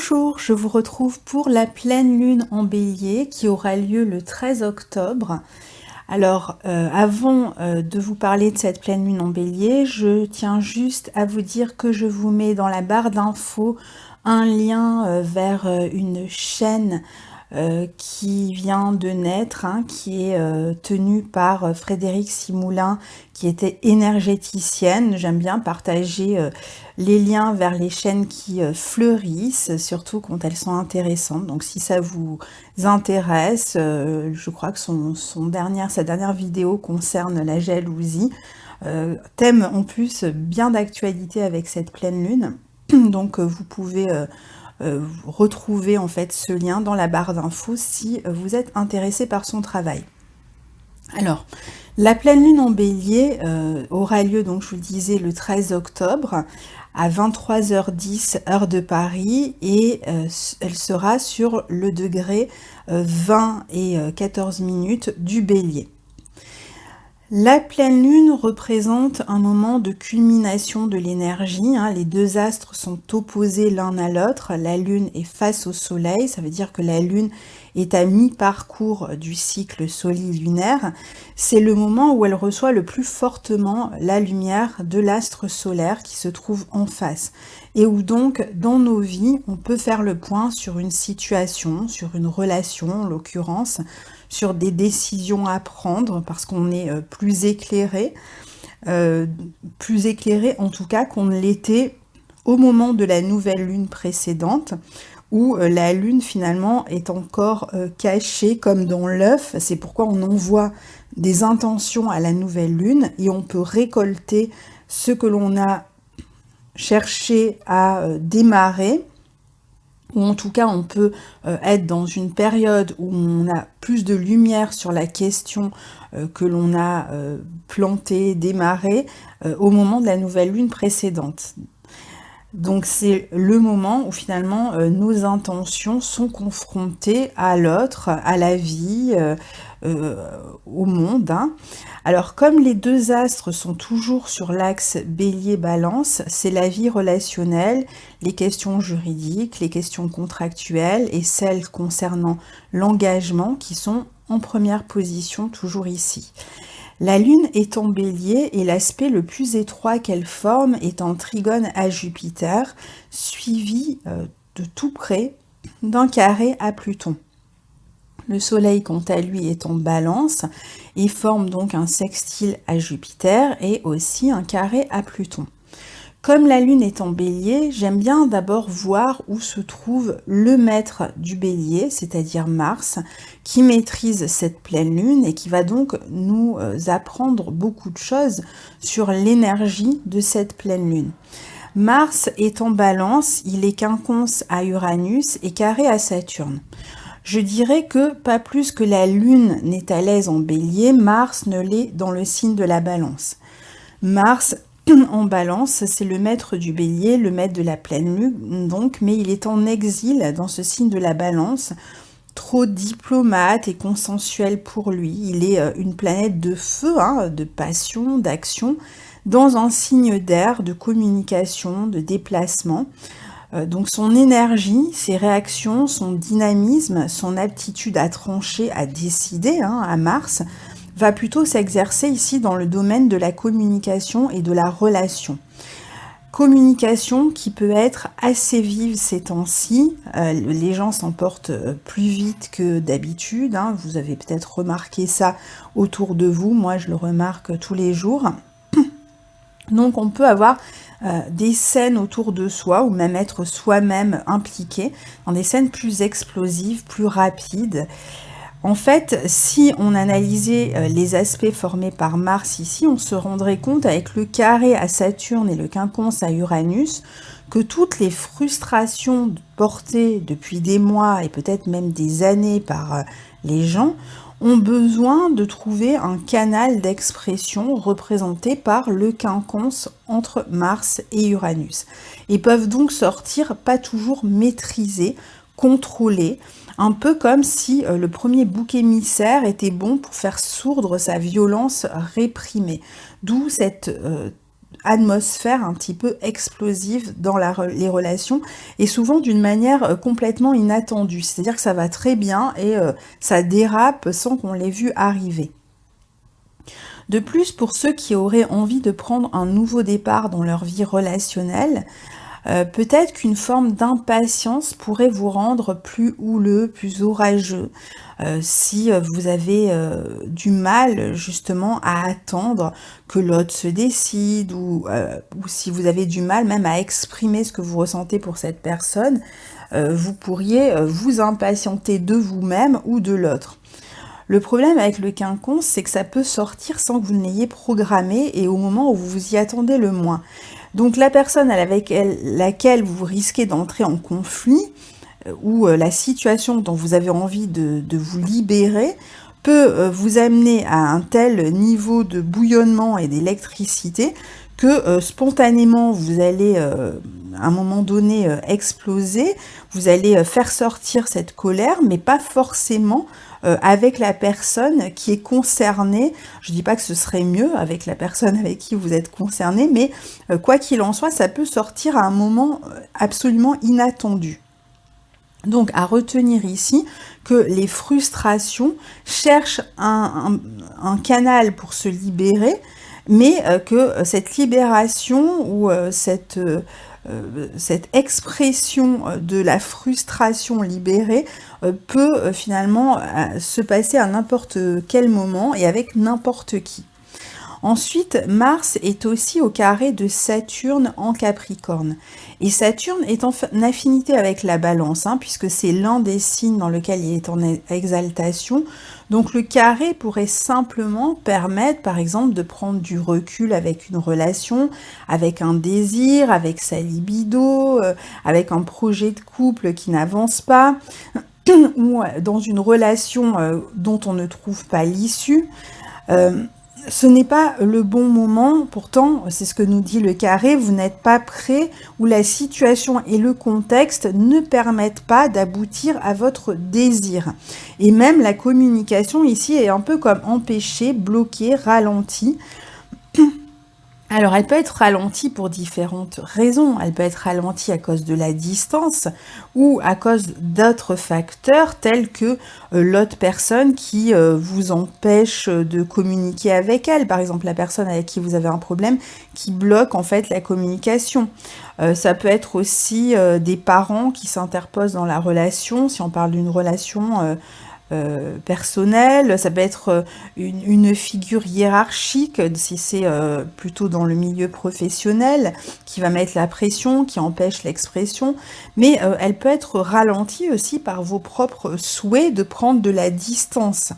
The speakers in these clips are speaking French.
Bonjour, je vous retrouve pour la pleine lune en bélier qui aura lieu le 13 octobre. Alors, avant de vous parler de cette pleine lune en bélier, je tiens juste à vous dire que je vous mets dans la barre d'infos un lien vers une chaîne qui vient de naître, hein, qui est tenue par Frédéric Simoulin, qui était énergéticienne. J'aime bien partager les liens vers les chaînes qui fleurissent, surtout quand elles sont intéressantes. Donc si ça vous intéresse, je crois que sa dernière vidéo concerne la jalousie. Thème en plus bien d'actualité avec cette pleine lune. Donc vous pouvez retrouver en fait ce lien dans la barre d'infos si vous êtes intéressé par son travail. Alors, la pleine lune en bélier aura lieu, donc je vous le disais, le 13 octobre à 23h10 heure de Paris et elle sera sur le degré 20 et 14 minutes du bélier. La pleine lune représente un moment de culmination de l'énergie, hein. Les deux astres sont opposés l'un à l'autre. La lune est face au soleil, ça veut dire que la lune est à mi-parcours du cycle solilunaire. C'est le moment où elle reçoit le plus fortement la lumière de l'astre solaire qui se trouve en face. Et où donc, dans nos vies, on peut faire le point sur une situation, sur une relation en l'occurrence, sur des décisions à prendre parce qu'on est plus éclairé en tout cas qu'on ne l'était au moment de la nouvelle lune précédente, où la lune finalement est encore cachée comme dans l'œuf. C'est pourquoi on envoie des intentions à la nouvelle lune et on peut récolter ce que l'on a cherché à démarrer, ou en tout cas on peut être dans une période où on a plus de lumière sur la question que l'on a plantée, démarrée, au moment de la nouvelle lune précédente. Donc c'est le moment où finalement nos intentions sont confrontées à l'autre, à la vie, au monde, hein. Alors comme les deux astres sont toujours sur l'axe bélier-balance, c'est la vie relationnelle, les questions juridiques, les questions contractuelles et celles concernant l'engagement qui sont en première position toujours ici. La lune est en bélier et l'aspect le plus étroit qu'elle forme est en trigone à Jupiter, suivi de tout près d'un carré à Pluton. Le soleil, quant à lui, est en balance et forme donc un sextile à Jupiter et aussi un carré à Pluton. Comme la lune est en bélier, j'aime bien d'abord voir où se trouve le maître du bélier, c'est-à-dire Mars, qui maîtrise cette pleine lune et qui va donc nous apprendre beaucoup de choses sur l'énergie de cette pleine lune. Mars est en balance, il est quinconce à Uranus et carré à Saturne. Je dirais que pas plus que la lune n'est à l'aise en bélier, Mars ne l'est dans le signe de la balance. Mars en balance, c'est le maître du bélier, le maître de la pleine lune, donc, mais il est en exil dans ce signe de la balance, trop diplomate et consensuel pour lui. Il est une planète de feu, hein, de passion, d'action, dans un signe d'air, de communication, de déplacement. Donc son énergie, ses réactions, son dynamisme, son aptitude à trancher, à décider, hein, à Mars, va plutôt s'exercer ici dans le domaine de la communication et de la relation. Communication qui peut être assez vive ces temps-ci, les gens s'emportent plus vite que d'habitude, hein. Vous avez peut-être remarqué ça autour de vous, moi je le remarque tous les jours. Donc on peut avoir des scènes autour de soi, ou même être soi-même impliqué dans des scènes plus explosives, plus rapides. En fait, si on analysait les aspects formés par Mars ici, on se rendrait compte avec le carré à Saturne et le quinconce à Uranus que toutes les frustrations portées depuis des mois et peut-être même des années par les gens ont besoin de trouver un canal d'expression représenté par le quinconce entre Mars et Uranus. Et peuvent donc sortir pas toujours maîtrisés, contrôlés, un peu comme si le premier bouc émissaire était bon pour faire sourdre sa violence réprimée. D'où cette atmosphère un petit peu explosive dans les relations, et souvent d'une manière complètement inattendue. C'est-à-dire que ça va très bien et ça dérape sans qu'on l'ait vu arriver. De plus, pour ceux qui auraient envie de prendre un nouveau départ dans leur vie relationnelle, peut-être qu'une forme d'impatience pourrait vous rendre plus houleux, plus orageux, si vous avez du mal justement à attendre que l'autre se décide, ou si vous avez du mal même à exprimer ce que vous ressentez pour cette personne, vous pourriez vous impatienter de vous-même ou de l'autre. Le problème avec le quinconce, c'est que ça peut sortir sans que vous ne l'ayez programmé et au moment où vous vous y attendez le moins. Donc la personne avec laquelle vous risquez d'entrer en conflit, ou la situation dont vous avez envie de vous libérer, peut vous amener à un tel niveau de bouillonnement et d'électricité que spontanément vous allez à un moment donné exploser, vous allez faire sortir cette colère, mais pas forcément avec la personne qui est concernée. Je ne dis pas que ce serait mieux avec la personne avec qui vous êtes concerné, mais quoi qu'il en soit, ça peut sortir à un moment absolument inattendu. Donc à retenir ici que les frustrations cherchent un canal pour se libérer, mais que cette libération ou cette expression de la frustration libérée peut finalement se passer à n'importe quel moment et avec n'importe qui. Ensuite, Mars est aussi au carré de Saturne en Capricorne. Et Saturne est en affinité avec la Balance, puisque c'est l'un des signes dans lequel il est en exaltation. Donc le carré pourrait simplement permettre, par exemple, de prendre du recul avec une relation, avec un désir, avec sa libido, avec un projet de couple qui n'avance pas, ou dans une relation dont on ne trouve pas l'issue. Ce n'est pas le bon moment, pourtant, c'est ce que nous dit le carré, vous n'êtes pas prêt, ou la situation et le contexte ne permettent pas d'aboutir à votre désir. Et même la communication ici est un peu comme empêchée, bloquée, ralentie. Alors, elle peut être ralentie pour différentes raisons. Elle peut être ralentie à cause de la distance ou à cause d'autres facteurs tels que l'autre personne qui vous empêche de communiquer avec elle. Par exemple, la personne avec qui vous avez un problème qui bloque en fait la communication. Ça peut être aussi des parents qui s'interposent dans la relation, si on parle d'une relation personnel, ça peut être une figure hiérarchique, si c'est plutôt dans le milieu professionnel, qui va mettre la pression, qui empêche l'expression, mais elle peut être ralentie aussi par vos propres souhaits de prendre de la distance.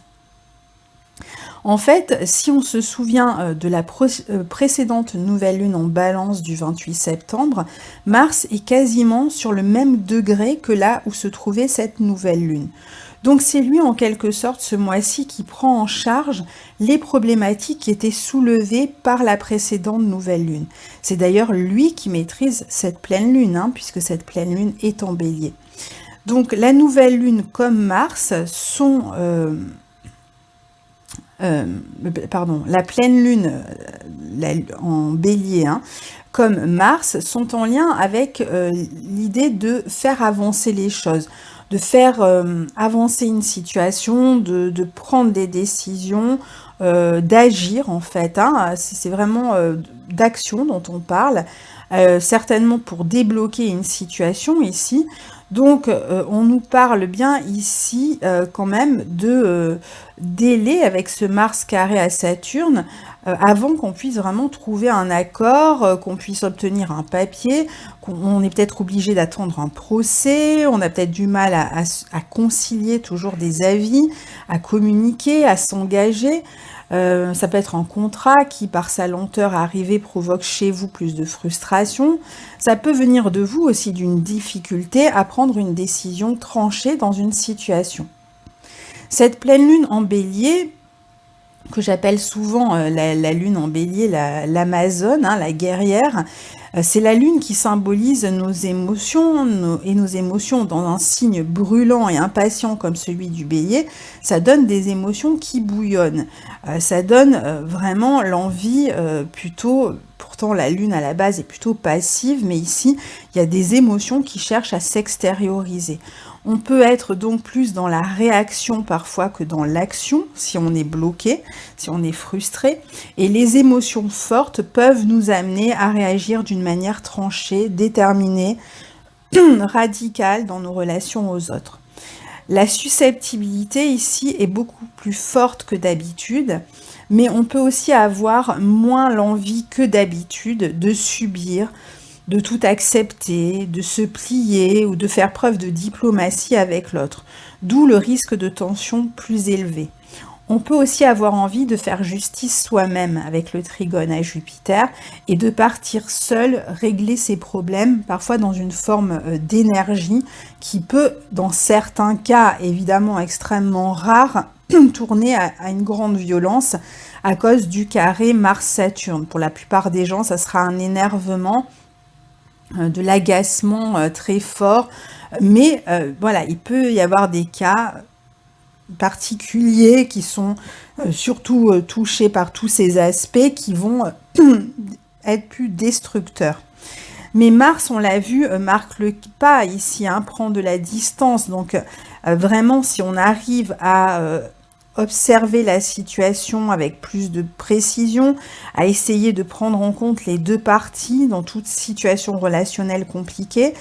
En fait, si on se souvient de la précédente nouvelle lune en Balance du 28 septembre, Mars est quasiment sur le même degré que là où se trouvait cette nouvelle lune. Donc c'est lui en quelque sorte ce mois-ci qui prend en charge les problématiques qui étaient soulevées par la précédente nouvelle lune. C'est d'ailleurs lui qui maîtrise cette pleine lune, puisque cette pleine lune est en Bélier. Donc la nouvelle lune comme Mars sont... la pleine lune en Bélier, comme Mars, sont en lien avec l'idée de faire avancer les choses, de faire avancer une situation, de prendre des décisions, d'agir en fait. C'est vraiment d'action dont on parle, certainement pour débloquer une situation ici. Donc, on nous parle bien ici quand même de délai avec ce Mars carré à Saturne avant qu'on puisse vraiment trouver un accord, qu'on puisse obtenir un papier, qu'on est peut-être obligé d'attendre un procès, on a peut-être du mal à concilier toujours des avis, à communiquer, à s'engager. Ça peut être un contrat qui, par sa lenteur arrivée, provoque chez vous plus de frustration. Ça peut venir de vous aussi d'une difficulté à prendre une décision tranchée dans une situation. Cette pleine lune en Bélier, que j'appelle souvent la lune en Bélier, l'Amazone, la guerrière, c'est la lune qui symbolise nos émotions, nos émotions dans un signe brûlant et impatient comme celui du Bélier, ça donne des émotions qui bouillonnent. Ça donne vraiment l'envie, plutôt, pourtant pourtant la lune à la base est plutôt passive, mais ici, il y a des émotions qui cherchent à s'extérioriser. On peut être donc plus dans la réaction parfois que dans l'action, si on est bloqué, si on est frustré. Et les émotions fortes peuvent nous amener à réagir d'une manière tranchée, déterminée, radicale dans nos relations aux autres. La susceptibilité ici est beaucoup plus forte que d'habitude, mais on peut aussi avoir moins l'envie que d'habitude de subir, de tout accepter, de se plier ou de faire preuve de diplomatie avec l'autre, d'où le risque de tension plus élevé. On peut aussi avoir envie de faire justice soi-même avec le trigone à Jupiter et de partir seul régler ses problèmes, parfois dans une forme d'énergie qui peut, dans certains cas évidemment extrêmement rares, tourner à une grande violence à cause du carré Mars-Saturne. Pour la plupart des gens, ça sera un énervement, de l'agacement très fort, mais voilà, il peut y avoir des cas particuliers qui sont surtout touchés par tous ces aspects qui vont être plus destructeurs. Mais Mars, on l'a vu, marque le pas ici, hein, prend de la distance, donc vraiment si on arrive à observer la situation avec plus de précision, à essayer de prendre en compte les deux parties dans toute situation relationnelle compliquée,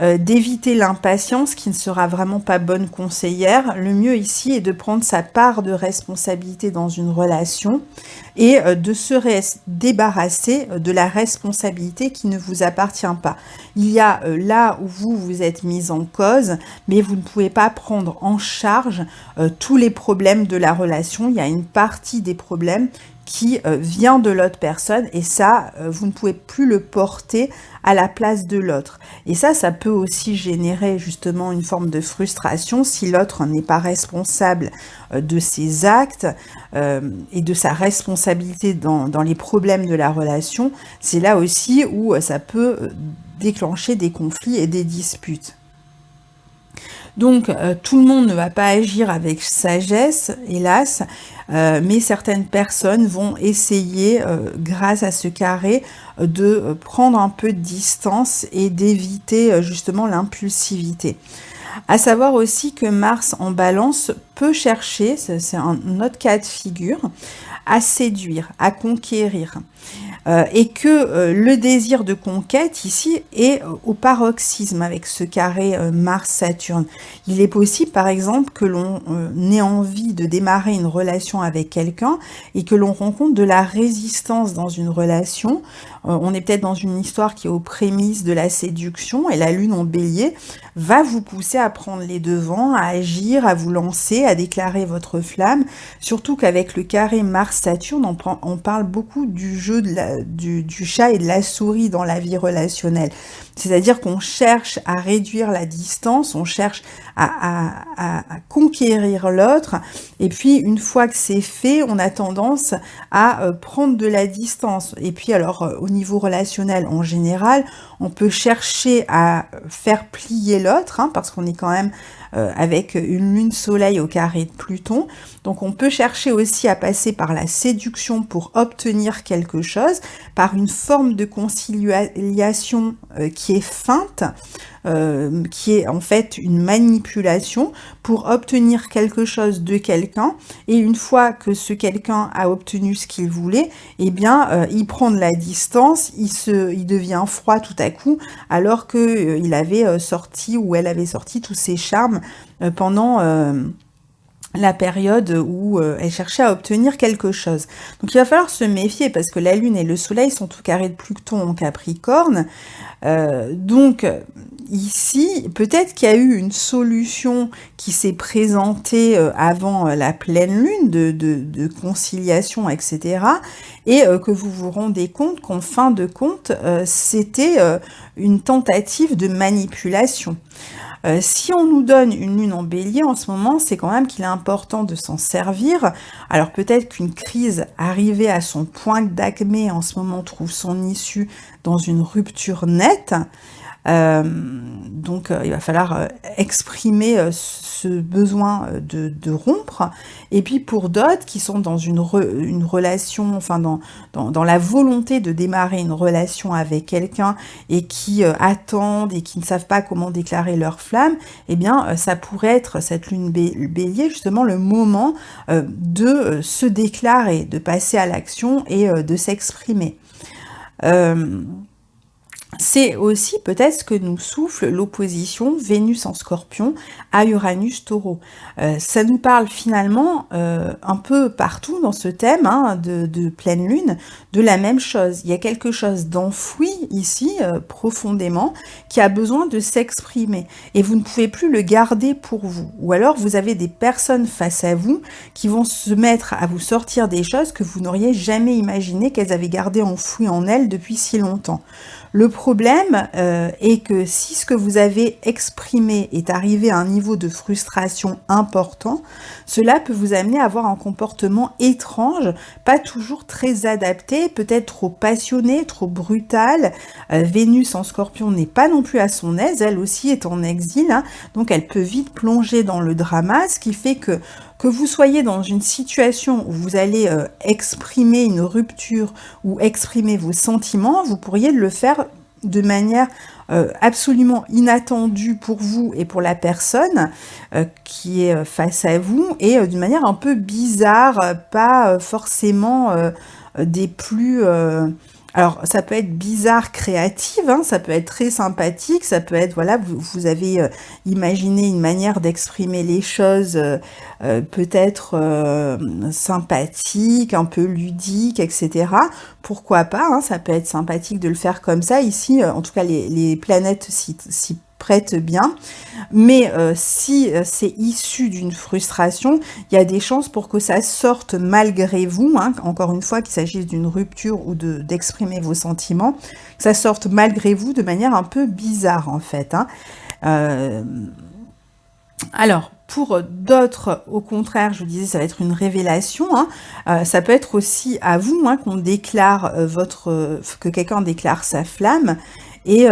d'éviter l'impatience qui ne sera vraiment pas bonne conseillère. Le mieux ici est de prendre sa part de responsabilité dans une relation et de se débarrasser de la responsabilité qui ne vous appartient pas. Il y a là où vous êtes mis en cause, mais vous ne pouvez pas prendre en charge tous les problèmes de la relation. Il y a une partie des problèmes qui vient de l'autre personne et ça, vous ne pouvez plus le porter à la place de l'autre. Et ça peut aussi générer justement une forme de frustration si l'autre n'est pas responsable de ses actes et de sa responsabilité dans les problèmes de la relation. C'est là aussi où ça peut déclencher des conflits et des disputes. Donc, tout le monde ne va pas agir avec sagesse, hélas, mais certaines personnes vont essayer, grâce à ce carré, de prendre un peu de distance et d'éviter justement l'impulsivité. À savoir aussi que Mars en Balance peut chercher, c'est un autre cas de figure, à séduire, à conquérir. Et que le désir de conquête ici est au paroxysme avec ce carré Mars-Saturne. Il est possible par exemple que l'on ait envie de démarrer une relation avec quelqu'un et que l'on rencontre de la résistance dans une relation. On est peut-être dans une histoire qui est aux prémices de la séduction et la lune en bélier va vous pousser à prendre les devants, à agir, à vous lancer, à déclarer votre flamme. Surtout qu'avec le carré Mars-Saturne, on parle beaucoup du jeu du chat et de la souris dans la vie relationnelle. C'est-à-dire qu'on cherche à réduire la distance, on cherche à conquérir l'autre, et puis une fois que c'est fait, on a tendance à prendre de la distance. Et puis alors, au niveau relationnel en général, on peut chercher à faire plier l'autre, hein, parce qu'on est quand même avec une lune soleil au carré de Pluton. Donc on peut chercher aussi à passer par la séduction pour obtenir quelque chose, par une forme de conciliation qui est feinte, qui est en fait une manipulation pour obtenir quelque chose de quelqu'un, et une fois que ce quelqu'un a obtenu ce qu'il voulait, eh bien il prend de la distance, il devient froid tout à coup, alors que il avait sorti ou elle avait sorti tous ses charmes pendant la période où elle cherchait à obtenir quelque chose. Donc il va falloir se méfier parce que la Lune et le Soleil sont au carré de Pluton en Capricorne. Donc ici, peut-être qu'il y a eu une solution qui s'est présentée avant la pleine Lune de conciliation, etc. Et que vous vous rendez compte qu'en fin de compte, c'était une tentative de manipulation. Si on nous donne une lune en bélier en ce moment, c'est quand même qu'il est important de s'en servir. Alors peut-être qu'une crise arrivée à son point d'acmé en ce moment trouve son issue dans une rupture nette. Donc il va falloir exprimer ce besoin de rompre. Et puis pour d'autres qui sont dans une relation, enfin dans la volonté de démarrer une relation avec quelqu'un et qui attendent et qui ne savent pas comment déclarer leur flamme, eh bien ça pourrait être cette lune bélier justement le moment de se déclarer, de passer à l'action et de s'exprimer. C'est aussi peut-être ce que nous souffle l'opposition Vénus en Scorpion à Uranus Taureau. Ça nous parle finalement un peu partout dans ce thème de pleine lune de la même chose. Il y a quelque chose d'enfoui ici profondément qui a besoin de s'exprimer et vous ne pouvez plus le garder pour vous. Ou alors vous avez des personnes face à vous qui vont se mettre à vous sortir des choses que vous n'auriez jamais imaginé qu'elles avaient gardées enfouies en elles depuis si longtemps. Le problème est que si ce que vous avez exprimé est arrivé à un niveau de frustration important, cela peut vous amener à avoir un comportement étrange, pas toujours très adapté, peut-être trop passionné, trop brutal. Vénus en Scorpion n'est pas non plus à son aise, elle aussi est en exil, donc elle peut vite plonger dans le drama, ce qui fait que vous soyez dans une situation où vous allez exprimer une rupture ou exprimer vos sentiments, vous pourriez le faire de manière absolument inattendue pour vous et pour la personne qui est face à vous et d'une manière un peu bizarre, pas forcément des plus... Alors, ça peut être bizarre, créative, ça peut être très sympathique, ça peut être, voilà, vous avez imaginé une manière d'exprimer les choses peut-être sympathique, un peu ludique, etc. Pourquoi pas, ça peut être sympathique de le faire comme ça. Ici, en tout cas, les planètes s'y prête bien, mais si c'est issu d'une frustration, il y a des chances pour que ça sorte malgré vous, encore une fois qu'il s'agisse d'une rupture ou d'exprimer vos sentiments, que ça sorte malgré vous de manière un peu bizarre en fait. Alors, pour d'autres, au contraire, je vous disais, ça va être une révélation. Ça peut être aussi à vous qu'on déclare que quelqu'un déclare sa flamme et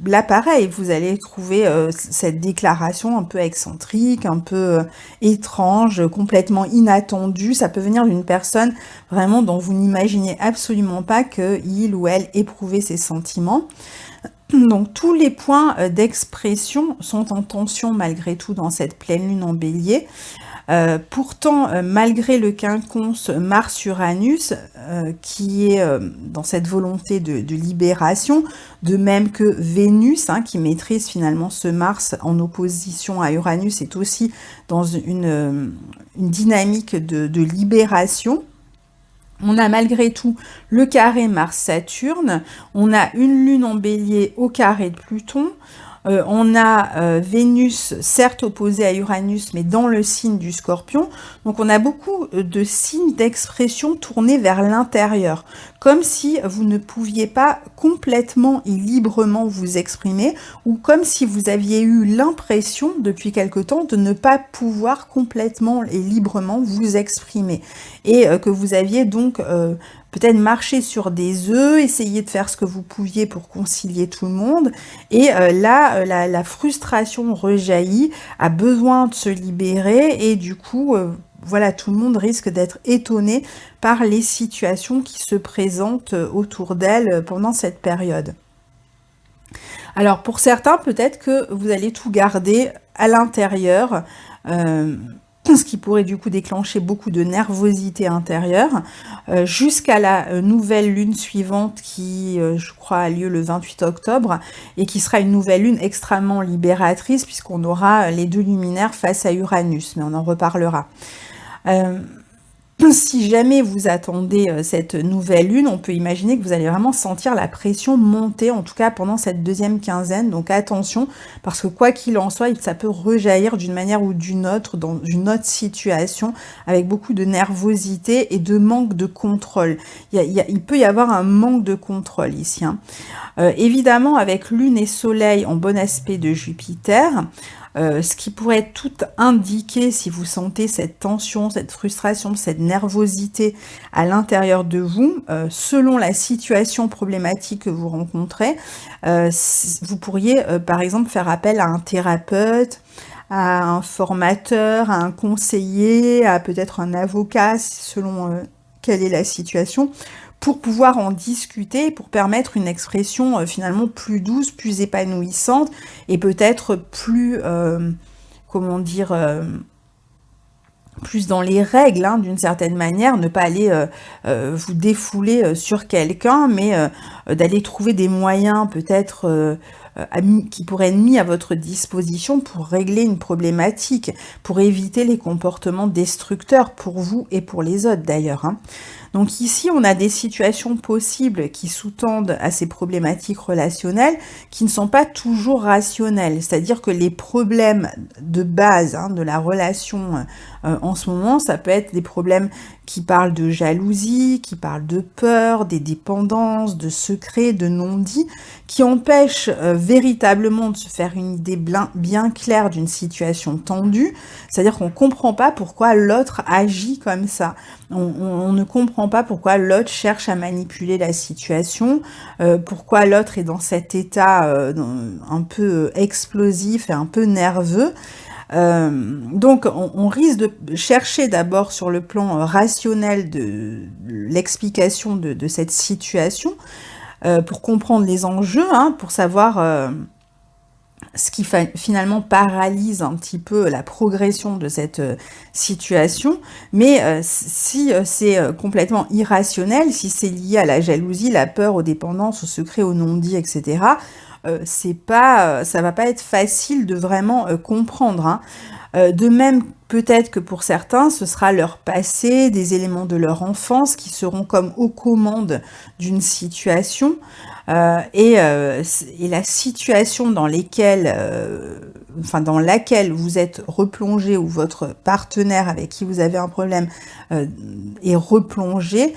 là, pareil, vous allez trouver cette déclaration un peu excentrique, un peu étrange, complètement inattendue. Ça peut venir d'une personne vraiment dont vous n'imaginez absolument pas qu'il ou elle éprouvait ces sentiments. Donc tous les points d'expression sont en tension malgré tout dans cette pleine lune en bélier. Pourtant, malgré le quinconce Mars-Uranus, qui est dans cette volonté de libération, de même que Vénus, qui maîtrise finalement ce Mars en opposition à Uranus, est aussi dans une dynamique de libération. On a malgré tout le carré Mars-Saturne, on a une lune en bélier au carré de Pluton, on a Vénus, certes opposée à Uranus, mais dans le signe du Scorpion. Donc on a beaucoup de signes d'expression tournés vers l'intérieur, comme si vous ne pouviez pas complètement et librement vous exprimer, ou comme si vous aviez eu l'impression depuis quelque temps de ne pas pouvoir complètement et librement vous exprimer. Et que vous aviez donc peut-être marché sur des œufs, essayer de faire ce que vous pouviez pour concilier tout le monde. Et là, la frustration rejaillit, a besoin de se libérer et du coup, voilà, tout le monde risque d'être étonné par les situations qui se présentent autour d'elle pendant cette période. Alors, pour certains, peut-être que vous allez tout garder à l'intérieur, ce qui pourrait du coup déclencher beaucoup de nervosité intérieure, jusqu'à la nouvelle lune suivante qui, je crois, a lieu le 28 octobre, et qui sera une nouvelle lune extrêmement libératrice, puisqu'on aura les deux luminaires face à Uranus, mais on en reparlera. Si jamais vous attendez cette nouvelle lune, on peut imaginer que vous allez vraiment sentir la pression monter, en tout cas pendant cette deuxième quinzaine. Donc attention, parce que quoi qu'il en soit, ça peut rejaillir d'une manière ou d'une autre, dans une autre situation, avec beaucoup de nervosité et de manque de contrôle. Il peut y avoir un manque de contrôle ici. Évidemment, avec lune et soleil en bon aspect de Jupiter, Ce qui pourrait tout indiquer si vous sentez cette tension, cette frustration, cette nervosité à l'intérieur de vous, selon la situation problématique que vous rencontrez, vous pourriez par exemple faire appel à un thérapeute, à un formateur, à un conseiller, à peut-être un avocat, selon quelle est la situation, pour pouvoir en discuter, pour permettre une expression finalement plus douce, plus épanouissante, et peut-être plus, comment dire, plus dans les règles, hein, d'une certaine manière, ne pas aller vous défouler sur quelqu'un, mais d'aller trouver des moyens peut-être qui pourraient être mis à votre disposition pour régler une problématique, pour éviter les comportements destructeurs pour vous et pour les autres d'ailleurs, hein. Donc ici, on a des situations possibles qui sous-tendent à ces problématiques relationnelles qui ne sont pas toujours rationnelles. C'est-à-dire que les problèmes de base, hein, de la relation en ce moment, ça peut être des problèmes qui parlent de jalousie, qui parlent de peur, des dépendances, de secrets, de non-dits, qui empêchent véritablement de se faire une idée bien claire d'une situation tendue. C'est-à-dire qu'on ne comprend pas pourquoi l'autre agit comme ça. On ne comprend pas pourquoi l'autre cherche à manipuler la situation, pourquoi l'autre est dans cet état un peu explosif et un peu nerveux. Donc on risque de chercher d'abord sur le plan rationnel de l'explication de cette situation, pour comprendre les enjeux, hein, pour savoir ce qui finalement paralyse un petit peu la progression de cette situation. Mais si c'est complètement irrationnel, si c'est lié à la jalousie, la peur, aux dépendances, au secret, au non-dit, etc., ça va pas être facile de vraiment comprendre, hein. De même, peut-être que pour certains, ce sera leur passé, des éléments de leur enfance qui seront comme aux commandes d'une situation. Et la situation dans dans laquelle vous êtes replongé, ou votre partenaire avec qui vous avez un problème est replongé,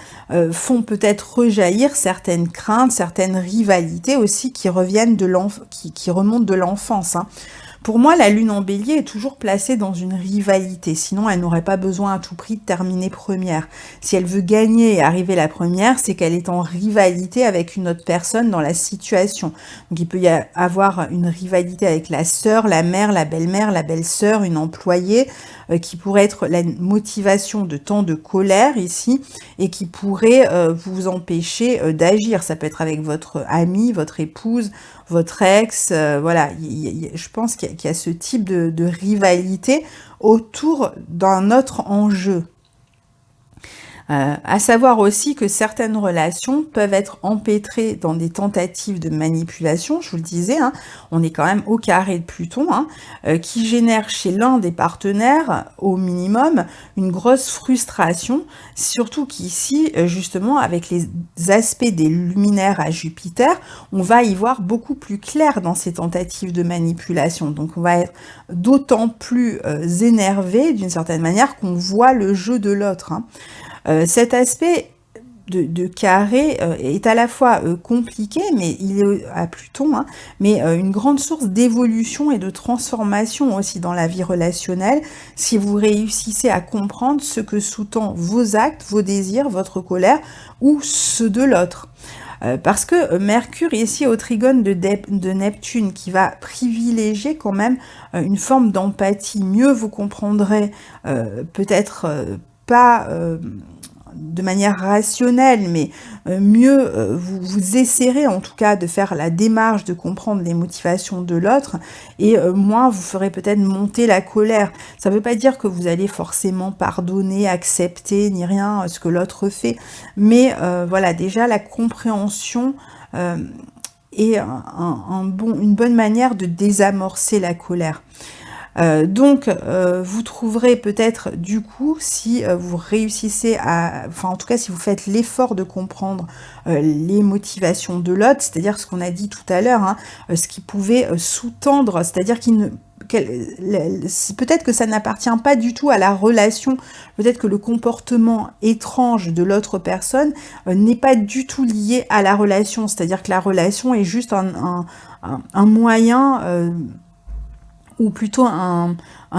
font peut-être rejaillir certaines craintes, certaines rivalités aussi qui reviennent qui remontent de l'enfance, hein. Pour moi, la lune en bélier est toujours placée dans une rivalité, sinon elle n'aurait pas besoin à tout prix de terminer première. Si elle veut gagner et arriver la première, c'est qu'elle est en rivalité avec une autre personne dans la situation. Donc il peut y avoir une rivalité avec la sœur, la mère, la belle-sœur, une employée, qui pourrait être la motivation de tant de colère ici, et qui pourrait vous empêcher d'agir. Ça peut être avec votre ami, votre épouse, votre ex, voilà, je pense qu'il y a ce type de rivalité autour d'un autre enjeu. À savoir aussi que certaines relations peuvent être empêtrées dans des tentatives de manipulation, je vous le disais, hein, on est quand même au carré de Pluton, hein, qui génère chez l'un des partenaires, au minimum, une grosse frustration, surtout qu'ici, justement, avec les aspects des luminaires à Jupiter, on va y voir beaucoup plus clair dans ces tentatives de manipulation. Donc on va être d'autant plus énervé, d'une certaine manière, qu'on voit le jeu de l'autre, hein. Cet aspect de carré est à la fois compliqué, mais il est à Pluton, hein, mais une grande source d'évolution et de transformation aussi dans la vie relationnelle, si vous réussissez à comprendre ce que sous-tend vos actes, vos désirs, votre colère, ou ceux de l'autre. Parce que Mercure est ici au trigone de Neptune, qui va privilégier quand même une forme d'empathie. Mieux vous comprendrez peut-être pas de manière rationnelle, mais mieux vous essaierez en tout cas de faire la démarche de comprendre les motivations de l'autre, et moins vous ferez peut-être monter la colère. Ça ne veut pas dire que vous allez forcément pardonner, accepter, ni rien ce que l'autre fait, mais voilà, déjà la compréhension est une bonne manière de désamorcer la colère. Donc, vous trouverez peut-être du coup, si vous réussissez en tout cas, si vous faites l'effort de comprendre les motivations de l'autre, c'est-à-dire ce qu'on a dit tout à l'heure, hein, ce qui pouvait sous-tendre, c'est-à-dire peut-être que ça n'appartient pas du tout à la relation, peut-être que le comportement étrange de l'autre personne n'est pas du tout lié à la relation, c'est-à-dire que la relation est juste un moyen ou plutôt un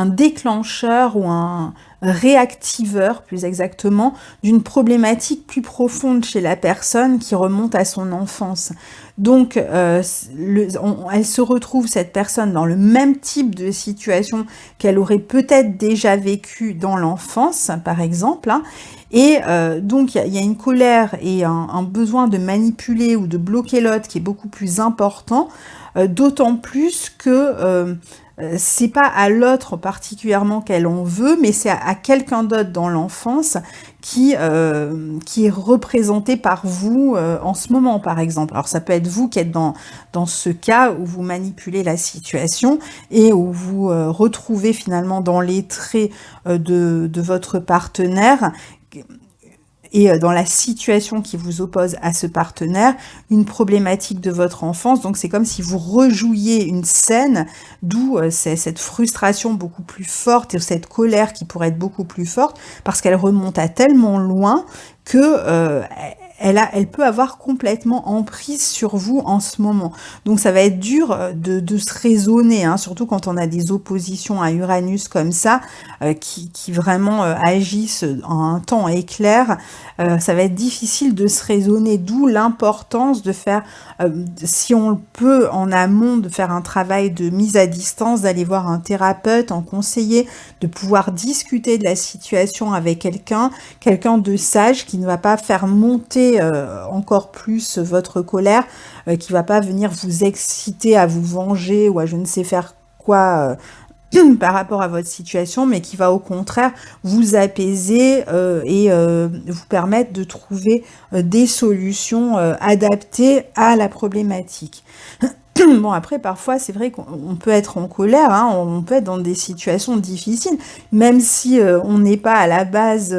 déclencheur ou un réactiveur, plus exactement, d'une problématique plus profonde chez la personne qui remonte à son enfance. Donc, elle se retrouve, cette personne, dans le même type de situation qu'elle aurait peut-être déjà vécu dans l'enfance, par exemple, hein, et donc il y a une colère et un besoin de manipuler ou de bloquer l'autre qui est beaucoup plus important, d'autant plus que c'est pas à l'autre particulièrement qu'elle en veut, mais c'est à quelqu'un d'autre dans l'enfance qui est représenté par vous en ce moment, par exemple. Alors ça peut être vous qui êtes dans ce cas où vous manipulez la situation et où vous retrouvez finalement dans les traits de votre partenaire et dans la situation qui vous oppose à ce partenaire, une problématique de votre enfance. Donc c'est comme si vous rejouiez une scène, d'où cette frustration beaucoup plus forte et cette colère qui pourrait être beaucoup plus forte, parce qu'elle remonte à tellement loin que elle peut avoir complètement emprise sur vous en ce moment. Donc ça va être dur de se raisonner, hein, surtout quand on a des oppositions à Uranus comme ça, qui vraiment agissent en un temps éclair. Ça va être difficile de se raisonner, d'où l'importance de faire, si on le peut en amont, de faire un travail de mise à distance, d'aller voir un thérapeute, un conseiller, de pouvoir discuter de la situation avec quelqu'un de sage qui ne va pas faire monter encore plus votre colère, qui va pas venir vous exciter à vous venger ou à je ne sais faire quoi par rapport à votre situation, mais qui va au contraire vous apaiser et vous permettre de trouver des solutions adaptées à la problématique. Bon, après, parfois, c'est vrai qu'on peut être en colère, hein, on peut être dans des situations difficiles, même si on n'est pas à la base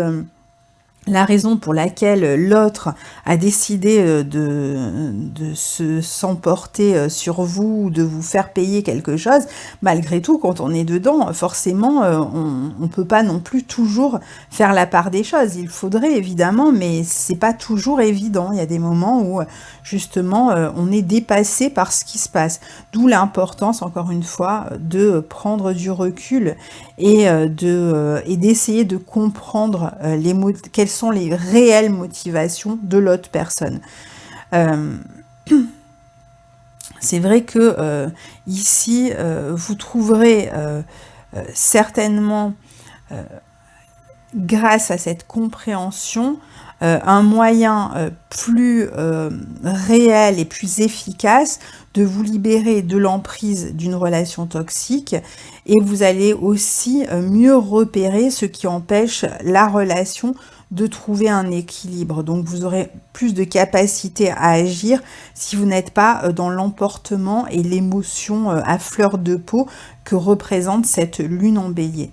la raison pour laquelle l'autre a décidé de s'emporter sur vous ou de vous faire payer quelque chose, malgré tout, quand on est dedans, forcément, on ne peut pas non plus toujours faire la part des choses. Il faudrait évidemment, mais c'est pas toujours évident. Il y a des moments où, justement, on est dépassé par ce qui se passe. D'où l'importance, encore une fois, de prendre du recul et d'essayer de comprendre quelles sont les réelles motivations de l'autre personne. C'est vrai que ici, vous trouverez certainement, grâce à cette compréhension, un moyen plus réel et plus efficace de vous libérer de l'emprise d'une relation toxique, et vous allez aussi mieux repérer ce qui empêche la relation de trouver un équilibre. Donc vous aurez plus de capacité à agir si vous n'êtes pas dans l'emportement et l'émotion à fleur de peau que représente cette lune en bélier.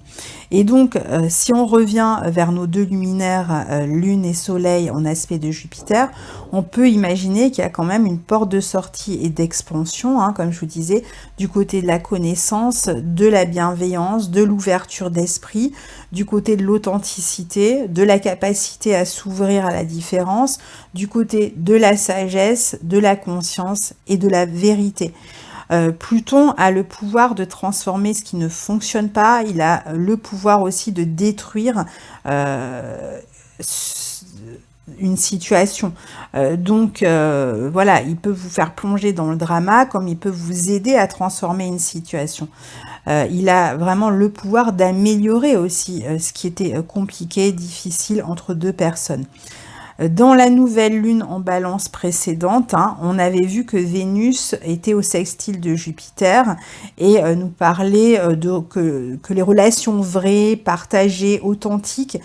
Et donc, si on revient vers nos deux luminaires, lune et soleil en aspect de Jupiter, on peut imaginer qu'il y a quand même une porte de sortie et d'expansion, hein, comme je vous disais, du côté de la connaissance, de la bienveillance, de l'ouverture d'esprit, du côté de l'authenticité, de la capacité à s'ouvrir à la différence, du côté de la sagesse, de la conscience et de la vérité. Pluton a le pouvoir de transformer ce qui ne fonctionne pas, il a le pouvoir aussi de détruire une situation. Voilà, il peut vous faire plonger dans le drama comme il peut vous aider à transformer une situation. Il a vraiment le pouvoir d'améliorer aussi ce qui était compliqué, difficile entre deux personnes. Dans la nouvelle lune en balance précédente, hein, on avait vu que Vénus était au sextile de Jupiter et nous parlait que les relations vraies, partagées, authentiques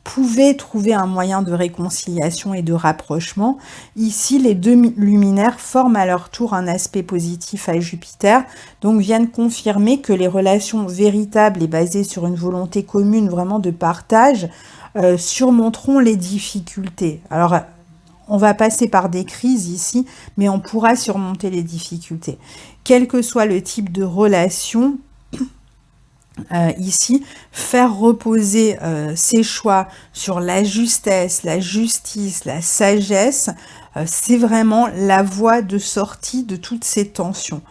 pouvaient trouver un moyen de réconciliation et de rapprochement. Ici, les deux luminaires forment à leur tour un aspect positif à Jupiter, donc viennent confirmer que les relations véritables et basées sur une volonté commune vraiment de partage surmonteront les difficultés. Alors, on va passer par des crises ici, mais on pourra surmonter les difficultés. Quel que soit le type de relation, ici, faire reposer ses choix sur la justesse, la justice, la sagesse, c'est vraiment la voie de sortie de toutes ces tensions.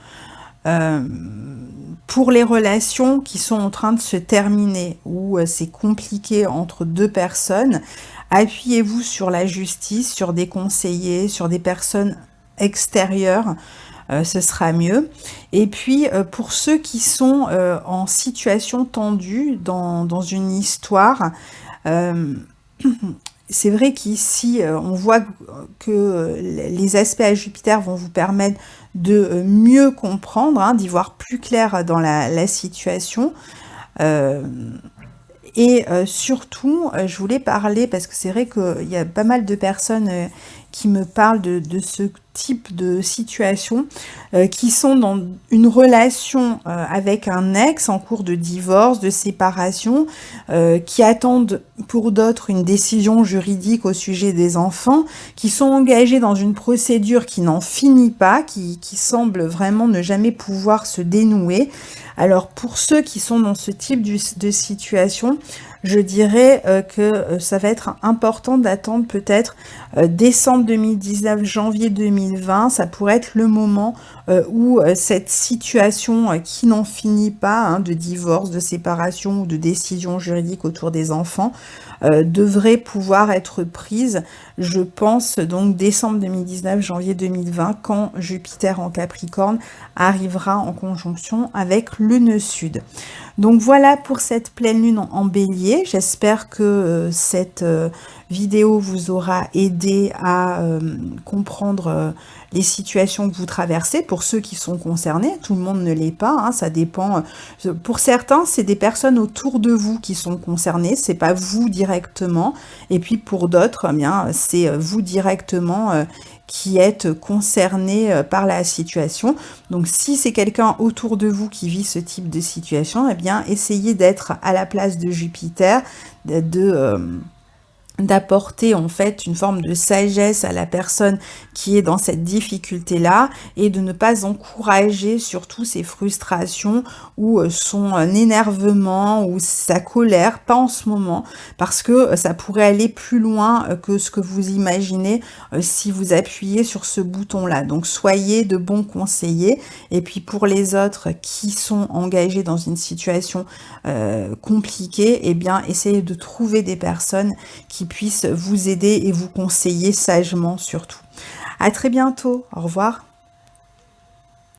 Pour les relations qui sont en train de se terminer, où c'est compliqué entre deux personnes, appuyez-vous sur la justice, sur des conseillers, sur des personnes extérieures, ce sera mieux. Et puis, pour ceux qui sont en situation tendue dans une histoire, c'est vrai qu'ici, on voit que les aspects à Jupiter vont vous permettre de mieux comprendre, hein, d'y voir plus clair dans la situation. Surtout, je voulais parler, parce que c'est vrai qu'il y a pas mal de personnes qui me parlent de ce type de situation, qui sont dans une relation avec un ex en cours de divorce, de séparation, qui attendent pour d'autres une décision juridique au sujet des enfants, qui sont engagés dans une procédure qui n'en finit pas, qui semble vraiment ne jamais pouvoir se dénouer. Alors pour ceux qui sont dans ce type de situation, je dirais que ça va être important d'attendre peut-être décembre 2019, janvier 2020. Ça pourrait être le moment où cette situation qui n'en finit pas, hein, de divorce, de séparation ou de décision juridique autour des enfants, devrait pouvoir être prise, je pense, donc décembre 2019, janvier 2020, quand Jupiter en Capricorne arrivera en conjonction avec le nœud sud. Donc voilà pour cette pleine lune en bélier. J'espère que cette vidéo vous aura aidé à comprendre les situations que vous traversez. Pour ceux qui sont concernés, tout le monde ne l'est pas, hein, ça dépend. Pour certains, c'est des personnes autour de vous qui sont concernées, c'est pas vous directement. Et puis pour d'autres, eh bien, c'est vous directement qui êtes concerné par la situation. Donc si c'est quelqu'un autour de vous qui vit ce type de situation, eh bien essayez d'être à la place de Jupiter, d'apporter en fait une forme de sagesse à la personne qui est dans cette difficulté-là, et de ne pas encourager surtout ses frustrations ou son énervement ou sa colère, pas en ce moment, parce que ça pourrait aller plus loin que ce que vous imaginez si vous appuyez sur ce bouton-là. Donc soyez de bons conseillers. Et puis pour les autres qui sont engagés dans une situation compliquée, eh bien essayez de trouver des personnes qui puissent vous aider et vous conseiller sagement surtout. À très bientôt, au revoir.